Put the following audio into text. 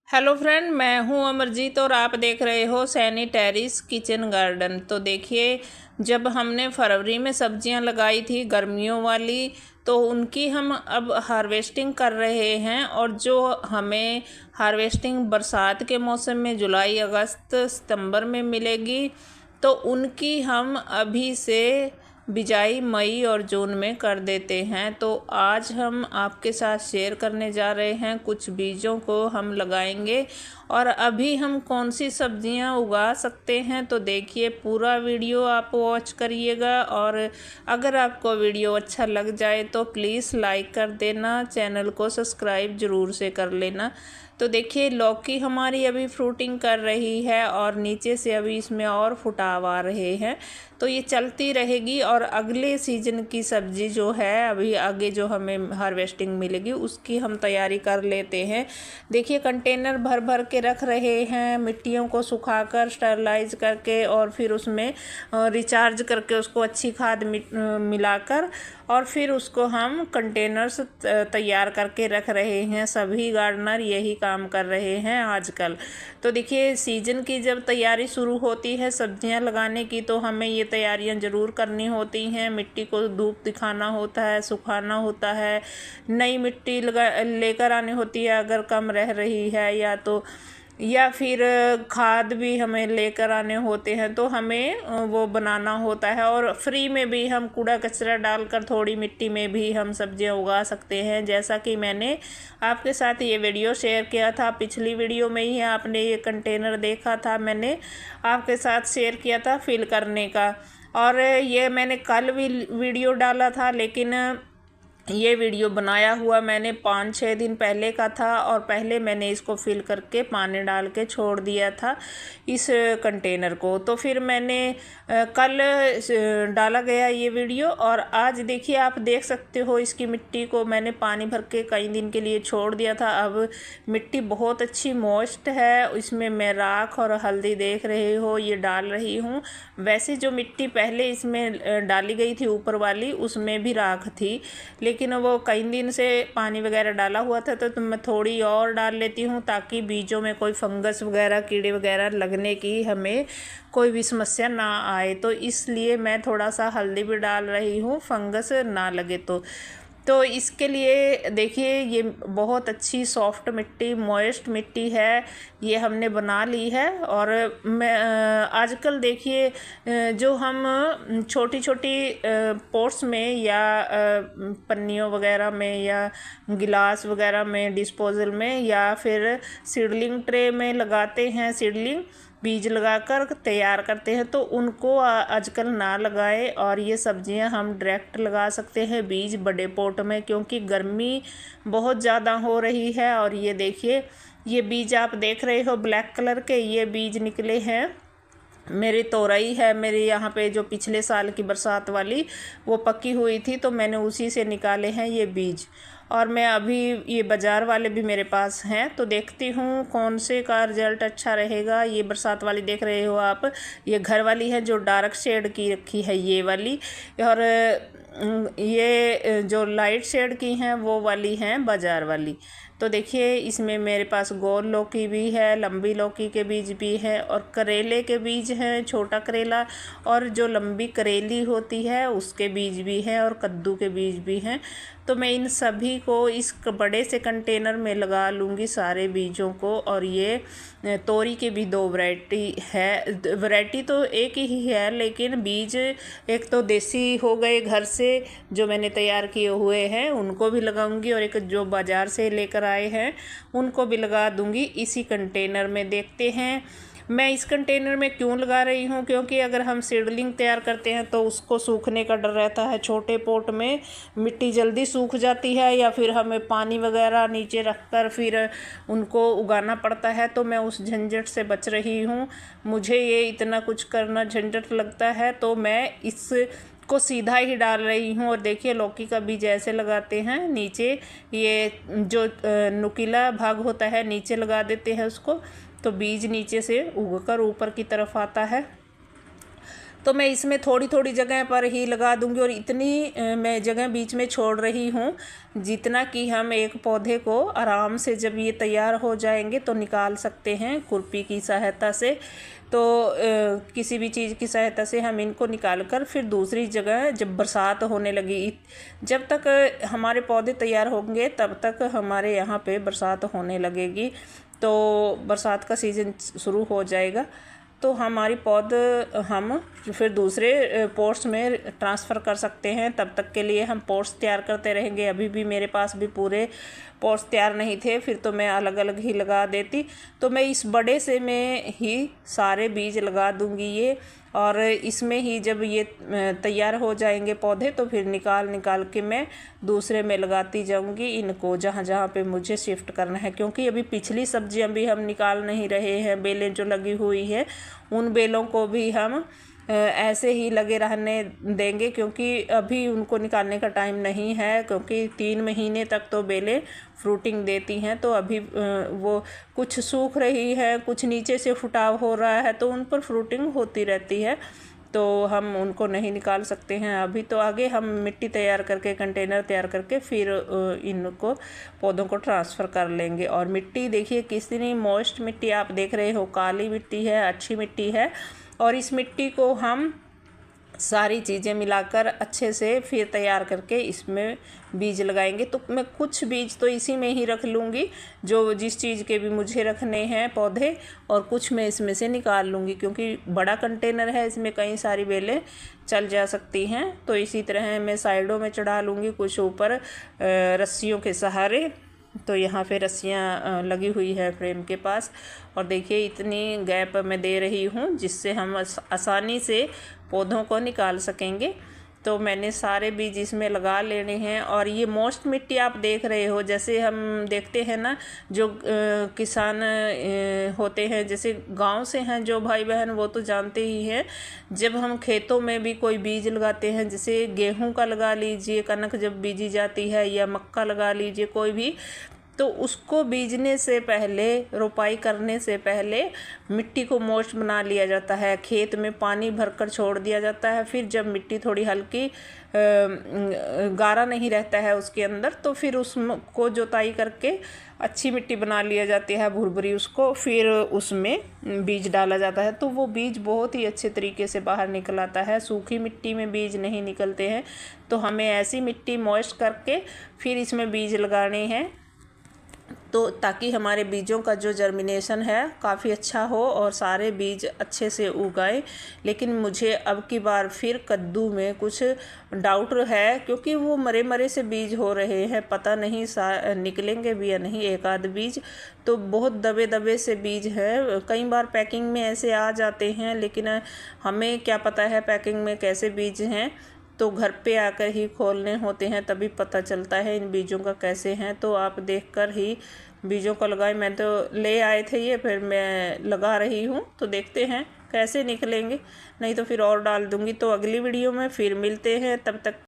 Hello friend, मैं हूं अमरजीत और आप देख रहे हो सैनी टेरेस किचन गार्डन। तो देखिए, जब हमने फरवरी में सब्जियां लगाई थी गर्मियों वाली, तो उनकी हम अब हार्वेस्टिंग कर रहे हैं। और जो हमें हार्वेस्टिंग बरसात के मौसम में जुलाई अगस्त सितंबर में मिलेगी, तो उनकी हम अभी से बिजाई मई और जून में कर देते हैं। तो आज हम आपके साथ शेयर करने जा रहे हैं, कुछ बीजों को हम लगाएंगे और अभी हम कौन सी सब्जियां उगा सकते हैं। तो देखिए, पूरा वीडियो आप वॉच करिएगा और अगर आपको वीडियो अच्छा लग जाए तो प्लीज़ लाइक कर देना, चैनल को सब्सक्राइब ज़रूर से कर लेना। तो देखिए, लौकी हमारी अभी फ्रूटिंग कर रही है और नीचे से अभी इसमें और फुटाव आ रहे हैं। तो ये चलती रहेगी और अगले सीजन की सब्ज़ी जो है, अभी आगे जो हमें हार्वेस्टिंग मिलेगी उसकी हम तैयारी कर लेते हैं। देखिए, कंटेनर भर भर के रख रहे हैं, मिट्टियों को सुखाकर स्टरलाइज करके और फिर उसमें रिचार्ज करके उसको अच्छी खाद मिलाकर और फिर उसको हम कंटेनर्स तैयार करके रख रहे हैं। सभी गार्डनर यही काम कर रहे हैं आजकल। तो देखिए, सीजन की जब तैयारी शुरू होती है सब्जियां लगाने की, तो हमें ये तैयारियां ज़रूर करनी होती हैं। मिट्टी को धूप दिखाना होता है, सुखाना होता है, नई मिट्टी लेकर आनी होती है अगर कम रह रही है, या फिर खाद भी हमें लेकर आने होते हैं। तो हमें वो बनाना होता है और फ्री में भी हम कूड़ा कचरा डालकर थोड़ी मिट्टी में भी हम सब्जियां उगा सकते हैं। जैसा कि मैंने आपके साथ ये वीडियो शेयर किया था, पिछली वीडियो में ही आपने ये कंटेनर देखा था, मैंने आपके साथ शेयर किया था फिल करने का। और ये मैंने कल भी वीडियो डाला था, लेकिन ये वीडियो बनाया हुआ मैंने 5-6 दिन पहले का था और पहले मैंने इसको फिल करके पानी डाल के छोड़ दिया था इस कंटेनर को। तो फिर मैंने कल डाला गया ये वीडियो और आज देखिए, आप देख सकते हो इसकी मिट्टी को मैंने पानी भर के कई दिन के लिए छोड़ दिया था। अब मिट्टी बहुत अच्छी मॉइस्ट है, इसमें मैं राख और हल्दी देख रहे हो ये डाल रही हूँ। वैसे जो मिट्टी पहले इसमें डाली गई थी ऊपर वाली, उसमें भी राख थी, लेकिन वो कई दिन से पानी वगैरह डाला हुआ था, तो मैं थोड़ी और डाल लेती हूँ ताकि बीजों में कोई फंगस वगैरह कीड़े वगैरह लगने की हमें कोई भी समस्या ना आए। तो इसलिए मैं थोड़ा सा हल्दी भी डाल रही हूँ, फंगस ना लगे तो इसके लिए देखिए, ये बहुत अच्छी सॉफ्ट मिट्टी, मॉइस्ट मिट्टी है, ये हमने बना ली है। और मैं आजकल देखिए, जो हम छोटी छोटी पॉट्स में या पन्नियों वगैरह में या गिलास वगैरह में, डिस्पोजल में, या फिर सीडलिंग ट्रे में लगाते हैं, सीडलिंग बीज लगाकर तैयार करते हैं, तो उनको आजकल ना लगाएं और ये सब्जियां हम डायरेक्ट लगा सकते हैं बीज बड़े पॉट में, क्योंकि गर्मी बहुत ज़्यादा हो रही है। और ये देखिए, ये बीज आप देख रहे हो ब्लैक कलर के, ये बीज निकले हैं। मेरी तोरई है, मेरे यहाँ पे जो पिछले साल की बरसात वाली वो पकी हुई थी, तो मैंने उसी से निकाले हैं ये बीज। और मैं अभी ये बाज़ार वाले भी मेरे पास हैं, तो देखती हूँ कौन से का रिज़ल्ट अच्छा रहेगा। ये बरसात वाली देख रहे हो आप, ये घर वाली है जो डार्क शेड की रखी है ये वाली, और ये जो लाइट शेड की हैं वो वाली हैं बाज़ार वाली। तो देखिए, इसमें मेरे पास गोल लौकी भी है, लंबी लौकी के बीज भी है और करेले के बीज हैं, छोटा करेला, और जो लंबी करेली होती है उसके बीज भी हैं, और कद्दू के बीज भी हैं। तो मैं इन सभी को इस बड़े से कंटेनर में लगा लूँगी सारे बीजों को। और ये तोरी के भी 2 वैरायटी है, वैरायटी तो एक ही है, लेकिन बीज एक तो देसी हो गए घर से जो मैंने तैयार किए हुए हैं उनको भी लगाऊंगी, और एक जो बाज़ार से लेकर आए हैं उनको भी लगा दूंगी इसी कंटेनर में। देखते हैं मैं इस कंटेनर में क्यों लगा रही हूँ, क्योंकि अगर हम सीडलिंग तैयार करते हैं तो उसको सूखने का डर रहता है। छोटे पोट में मिट्टी जल्दी सूख जाती है, या फिर हमें पानी वगैरह नीचे रखकर फिर उनको उगाना पड़ता है, तो मैं उस झंझट से बच रही हूँ। मुझे ये इतना कुछ करना झंझट लगता है, तो मैं इस को सीधा ही डाल रही हूँ। और देखिए, लौकी का बीज ऐसे लगाते हैं, नीचे ये जो नुकीला भाग होता है नीचे लगा देते हैं उसको, तो बीज नीचे से उगकर ऊपर की तरफ आता है। तो मैं इसमें थोड़ी थोड़ी जगह पर ही लगा दूंगी और इतनी मैं जगह बीच में छोड़ रही हूँ जितना कि हम एक पौधे को आराम से जब ये तैयार हो जाएंगे तो निकाल सकते हैं खुरपी की सहायता से। तो किसी भी चीज़ की सहायता से हम इनको निकाल कर फिर दूसरी जगह जब बरसात होने लगी, जब तक हमारे पौधे तैयार होंगे तब तक हमारे यहाँ पे बरसात होने लगेगी। तो बरसात का सीज़न शुरू हो जाएगा तो हमारी पौध हम फिर दूसरे पोट्स में ट्रांसफ़र कर सकते हैं। तब तक के लिए हम पोट्स तैयार करते रहेंगे। अभी भी मेरे पास भी पूरे पोट्स तैयार नहीं थे, फिर तो मैं अलग अलग ही लगा देती। तो मैं इस बड़े से में ही सारे बीज लगा दूंगी ये, और इसमें ही जब ये तैयार हो जाएंगे पौधे तो फिर निकाल निकाल के मैं दूसरे में लगाती जाऊंगी इनको जहाँ जहाँ पे मुझे शिफ्ट करना है। क्योंकि अभी पिछली सब्जियां भी हम निकाल नहीं रहे हैं, बेलें जो लगी हुई है उन बेलों को भी हम ऐसे ही लगे रहने देंगे, क्योंकि अभी उनको निकालने का टाइम नहीं है। क्योंकि 3 महीने तक तो बेलें फ्रूटिंग देती हैं, तो अभी वो कुछ सूख रही है, कुछ नीचे से फुटाव हो रहा है, तो उन पर फ्रूटिंग होती रहती है, तो हम उनको नहीं निकाल सकते हैं अभी। तो आगे हम मिट्टी तैयार करके कंटेनर तैयार करके फिर इनको पौधों को ट्रांसफ़र कर लेंगे। और मिट्टी देखिए कितनी मॉइस्ट मिट्टी आप देख रहे हो, काली मिट्टी है, अच्छी मिट्टी है। और इस मिट्टी को हम सारी चीज़ें मिलाकर अच्छे से फिर तैयार करके इसमें बीज लगाएंगे। तो मैं कुछ बीज तो इसी में ही रख लूँगी जो जिस चीज़ के भी मुझे रखने हैं पौधे, और कुछ मैं इसमें से निकाल लूँगी क्योंकि बड़ा कंटेनर है, इसमें कई सारी बेलें चल जा सकती हैं। तो इसी तरह मैं साइडों में चढ़ा लूँगी, कुछ ऊपर रस्सियों के सहारे। तो यहाँ पे रस्सियाँ लगी हुई है फ्रेम के पास, और देखिए इतनी गैप मैं दे रही हूँ जिससे हम आसानी से पौधों को निकाल सकेंगे। तो मैंने सारे बीज इसमें लगा लेने हैं। और ये मोस्ट मिट्टी आप देख रहे हो, जैसे हम देखते हैं ना जो किसान होते हैं, जैसे गांव से हैं जो भाई बहन, वो तो जानते ही हैं। जब हम खेतों में भी कोई बीज लगाते हैं, जैसे गेहूं का लगा लीजिए, कनक जब बीजी जाती है, या मक्का लगा लीजिए कोई भी, तो उसको बीजने से पहले, रोपाई करने से पहले मिट्टी को मोस्ट बना लिया जाता है, खेत में पानी भरकर छोड़ दिया जाता है। फिर जब मिट्टी थोड़ी हल्की गारा नहीं रहता है उसके अंदर, तो फिर उसको जुताई करके अच्छी मिट्टी बना लिया जाती है भुरभुरी, उसको फिर उसमें बीज डाला जाता है। तो वो बीज बहुत ही अच्छे तरीके से बाहर निकल आता है। सूखी मिट्टी में बीज नहीं निकलते हैं। तो हमें ऐसी मिट्टी मॉइस्ट करके फिर इसमें बीज लगाने हैं, तो ताकि हमारे बीजों का जो जर्मिनेशन है काफ़ी अच्छा हो और सारे बीज अच्छे से उगाए। लेकिन मुझे अब की बार फिर कद्दू में कुछ डाउट है, क्योंकि वो मरे मरे से बीज हो रहे हैं, पता नहीं निकलेंगे भी या नहीं। एक आध बीज तो बहुत दबे दबे से बीज हैं, कई बार पैकिंग में ऐसे आ जाते हैं, लेकिन हमें क्या पता है पैकिंग में कैसे बीज हैं। तो घर पे आकर ही खोलने होते हैं, तभी पता चलता है इन बीजों का कैसे हैं। तो आप देखकर ही बीजों को लगाएं। मैं तो ले आए थे ये, फिर मैं लगा रही हूँ, तो देखते हैं कैसे निकलेंगे, नहीं तो फिर और डाल दूँगी। तो अगली वीडियो में फिर मिलते हैं, तब तक